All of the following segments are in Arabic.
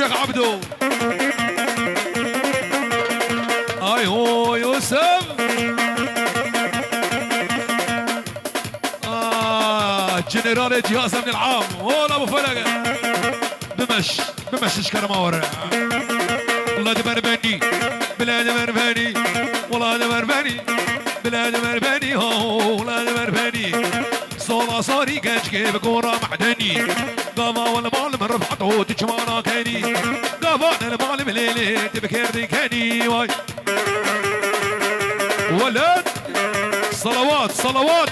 شيخ عبدو. اي هو يوسف. جنرال جهاز من العام ولا ابو فلقه بمش كرماور. والله دمربني بلاد مربني، والله دمربني بلاد مربني، والله دمربني صولا صاري كاجكي بكورة معدني. قافا والمال من رفعته تجمانا كاني، قافا المال مليلي تبكير كاني. واي ولد صلوات صلوات.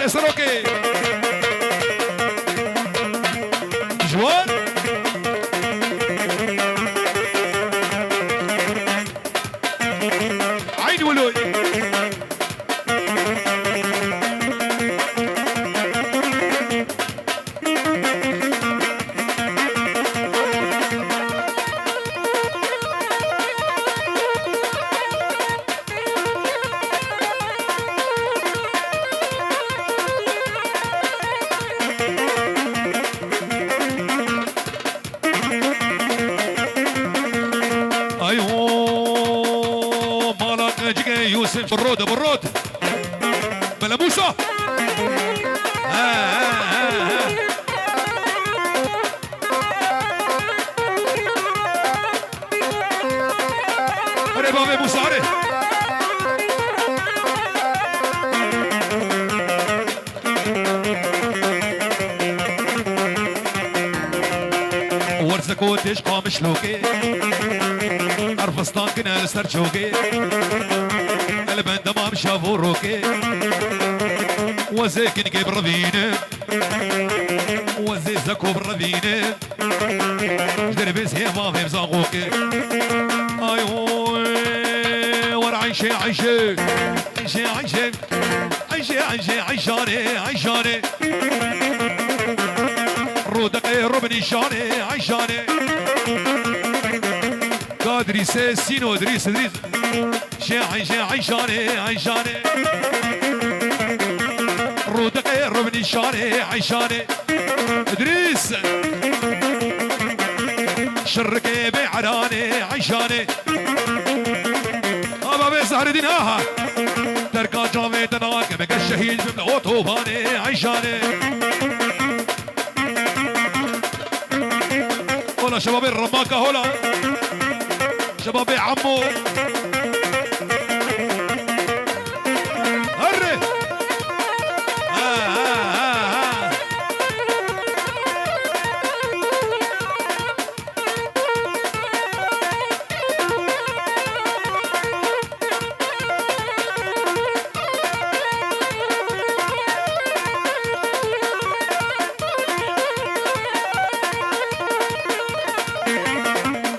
سروكي جوان عين ولوي. يوسف بالرود بلا موسى. هري بابي موسى هري. ورزك وتش قامش لوكي ارفستان كنا لسرجوكي البند ما مشافو روكي وزيك نجيب رذينه وزي زكو برذينه دربس هي ما في مزاقوكي. ايوه ورا عيشي عيشي عيشي عيشي عيشي عيشي عيشاني عيشاني رودك ربني شاني عيشاني قادري سينو دريس دريس شي عيشاني عيشاني رودك ربني شاني عيشاني ادريس شركي بعراني عيشاني ابا بسهر ديناها تركا جافي تناك بك الشهيد من اوتوباني عيشاني. هلا شباب الرماكه هلا شباب عمو هري.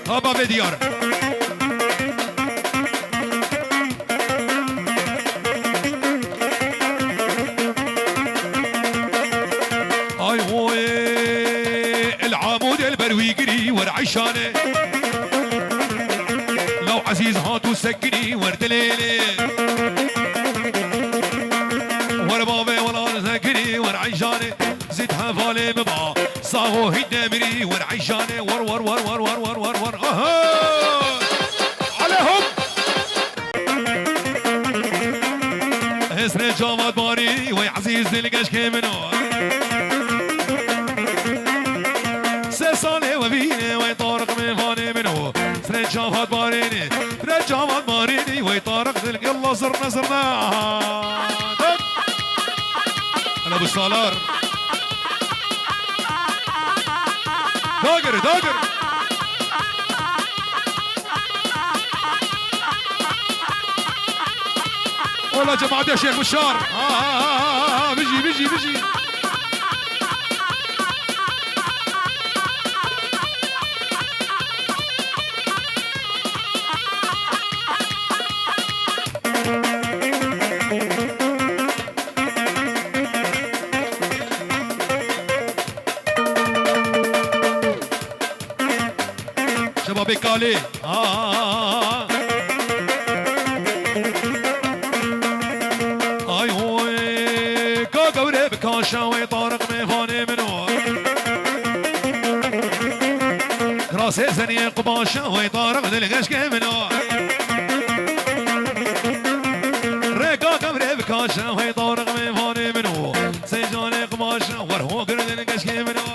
هابا بديار اي هو العمود البروي قري ورعشانه لو عزيز هاتو سكني ورتليلي وربابي ولا سكني ورعشانه زيتها فالي بما صاغو هدامري ورعشانه ور ور ور ور ور ور ور ور عليهم اسر جامد باري وي عزيز دلقاش كيمنو سالي وبيني وي طارق من فاني منو اسر جامد باريني اسر جامد باريني وي طارق دلق يلا زرنا انا ابو السالار داقر والله جماعة يا شيخ بشار بيجي شباب كالي اي هو قماشة طارق ميفاني منو راسي زني قماشة ويطارق دلقش منو ريكا كمري بكاشة ويطارق ميفاني منو سيجاني قماشة ورهو قرد دلقش منو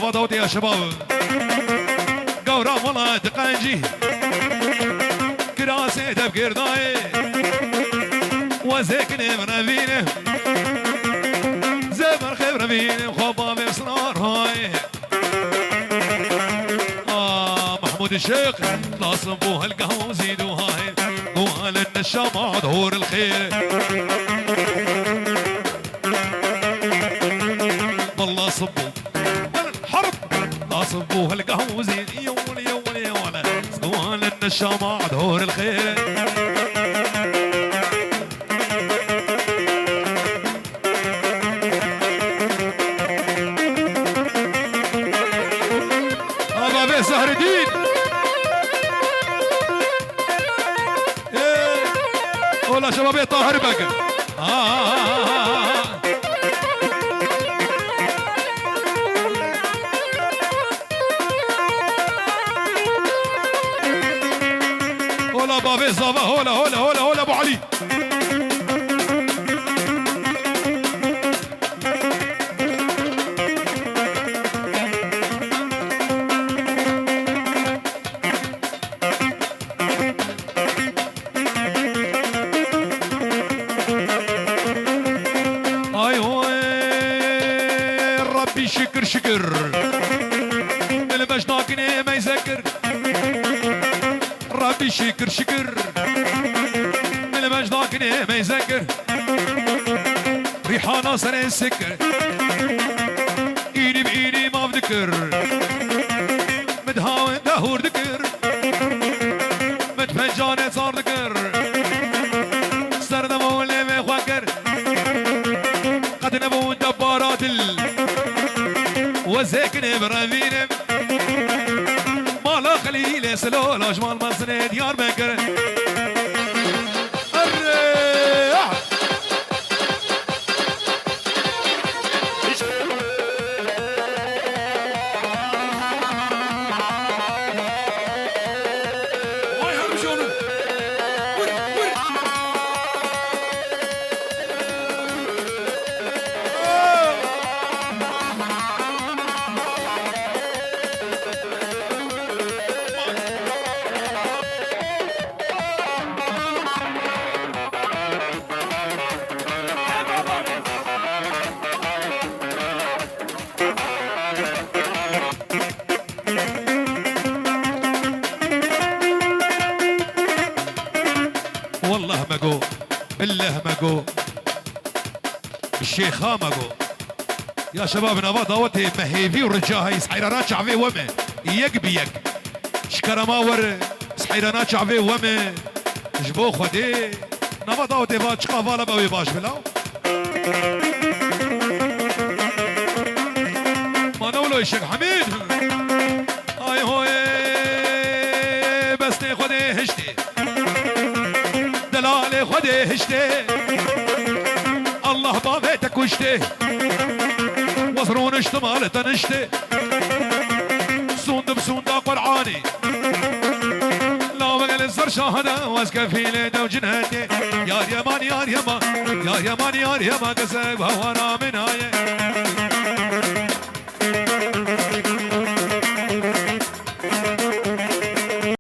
نبضوتي يا شباب قورا والله تقنجي كراسي تبكر داي وزكني من فينه زبر خبر فينه خبا بصرار هاي محمود الشيخ لا صنبوها القهوة وزيدوا هاي وهل النشامة ظهور الخير والله صبوا صبوها القهوة زين يولا يولا يولا سوال النشامة دور الخير هذا بيه سهر الدين ولا شباب طاهر بقى بابي صابا هولا هولا هولا هولا ابو علي اي هو ربي شكر شكر اللي باش ناكني ما يذكر ربي شكر شكر من مجداكني ما يذكر ريحانة سنة السكر ايدي بايدي ما بذكر مدهاون دهور ذكر متفجانة صار ذكر سرد مولي ما يخوكر قد نبون دبارات وزيكني برافينم مالا خليل سلول اجمال مصنع ديار بكر الريح ما يحرم شلون والله مقو بالله مقو الشيخة مقو يا شباب نبات دوتي مهيفي ورجاهي سحيرانات شعبي ومه يك بيك شكرما ور سحيرانات شعبي ومه جبو خدي نبات دوتي بات شقافالا بوي باش بلاو ما نولو الشيخ حميد هاي هوي بس خدي هشتي دلالي خدي هشتي الله بابيتك وشتي وصرون اشتمال تنشتي سوند بسوند قرعاني لا بقل الزر شاهدة واسكا في ليدا وجنهتي يا يمان يا يمان يا يمان يا يمان كسب هوانا من هاي